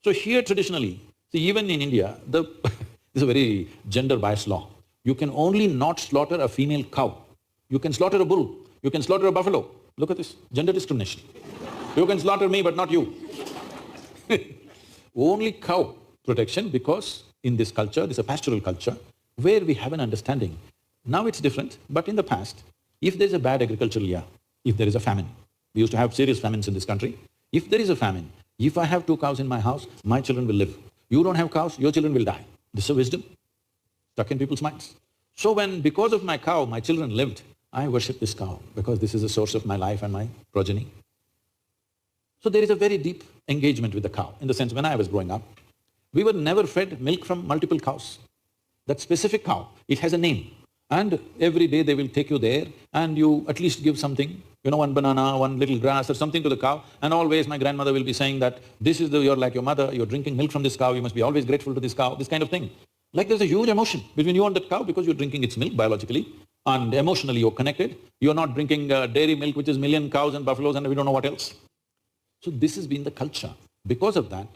So here traditionally, see even in India, this is a very gender-biased law. You can only not slaughter a female cow. You can slaughter a bull, you can slaughter a buffalo. Look at this, gender discrimination. You can slaughter me but not you. Only cow protection because in this culture, this is a pastoral culture, where we have an understanding. Now it's different, but in the past, if there's a bad agricultural year, if there is a famine, we used to have serious famines in this country, if there is a famine, if I have 2 cows in my house, my children will live. You don't have cows, your children will die. This is a wisdom stuck in people's minds. So when, because of my cow, my children lived, I worship this cow because this is the source of my life and my progeny. So there is a very deep engagement with the cow, in the sense when I was growing up, we were never fed milk from multiple cows. That specific cow, it has a name, and every day they will take you there and you at least give something, you know, one banana, one little grass or something to the cow, and always my grandmother will be saying that, this is you're like your mother, you're drinking milk from this cow, you must be always grateful to this cow, this kind of thing. Like there's a huge emotion between you and that cow because you're drinking its milk biologically, and emotionally you're connected. You're not drinking dairy milk which is million cows and buffaloes and we don't know what else. So this has been the culture. Because of that,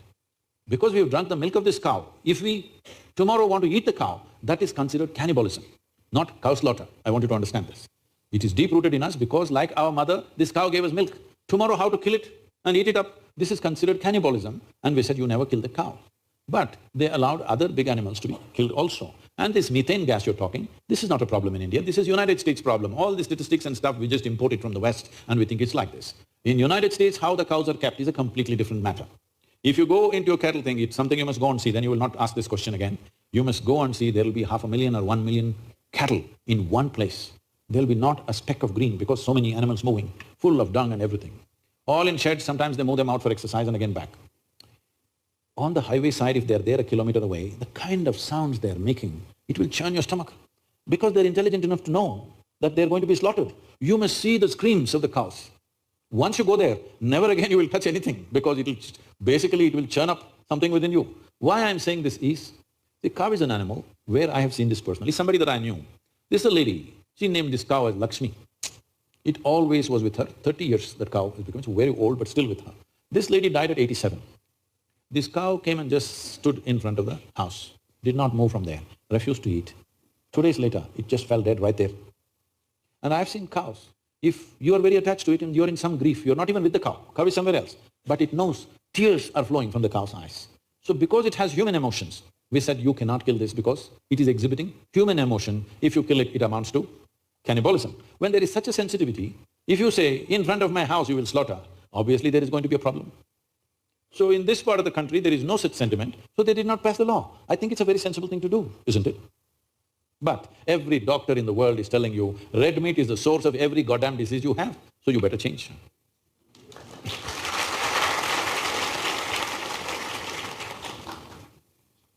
because we have drunk the milk of this cow, if we tomorrow want to eat the cow, that is considered cannibalism, not cow slaughter. I want you to understand this. It is deep-rooted in us because like our mother, this cow gave us milk. Tomorrow how to kill it and eat it up, this is considered cannibalism, and we said you never kill the cow. But they allowed other big animals to be killed also. And this methane gas you're talking, this is not a problem in India, this is United States problem. All the statistics and stuff, we just import it from the West and we think it's like this. In United States, how the cows are kept is a completely different matter. If you go into a cattle thing, it's something you must go and see, then you will not ask this question again. You must go and see, there will be 500,000 or 1 million cattle in one place. There'll be not a speck of green because so many animals moving, full of dung and everything. All in sheds, sometimes they move them out for exercise and again back. On the highway side, if they're there a kilometer away, the kind of sounds they're making, it will churn your stomach because they're intelligent enough to know that they're going to be slaughtered. You must see the screams of the cows. Once you go there, never again you will touch anything because basically it will churn up something within you. Why I'm saying this is, the cow is an animal where I have seen this personally, somebody that I knew. This is a lady, she named this cow as Lakshmi. It always was with her, 30 years that cow has become, very old but still with her. This lady died at 87. This cow came and just stood in front of the house, did not move from there, refused to eat. 2 days later, it just fell dead right there. And I've seen cows, if you are very attached to it and you're in some grief, you're not even with the cow is somewhere else, but it knows tears are flowing from the cow's eyes. So because it has human emotions, we said you cannot kill this because it is exhibiting human emotion. If you kill it, it amounts to cannibalism. When there is such a sensitivity, if you say, in front of my house you will slaughter, obviously there is going to be a problem. So in this part of the country, there is no such sentiment, so they did not pass the law. I think it's a very sensible thing to do, isn't it? But every doctor in the world is telling you, red meat is the source of every goddamn disease you have, so you better change.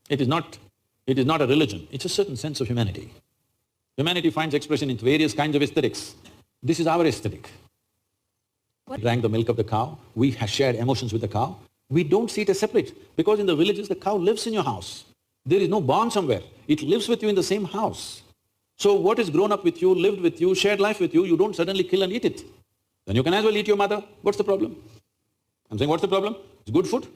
It is not a religion, it's a certain sense of humanity. Humanity finds expression in various kinds of aesthetics. This is our aesthetic. We drank the milk of the cow, we shared emotions with the cow. We don't see it as separate because in the villages the cow lives in your house. There is no barn somewhere, it lives with you in the same house. So what is grown up with you, lived with you, shared life with you, you don't suddenly kill and eat it. Then you can as well eat your mother, what's the problem? I'm saying what's the problem? It's good food.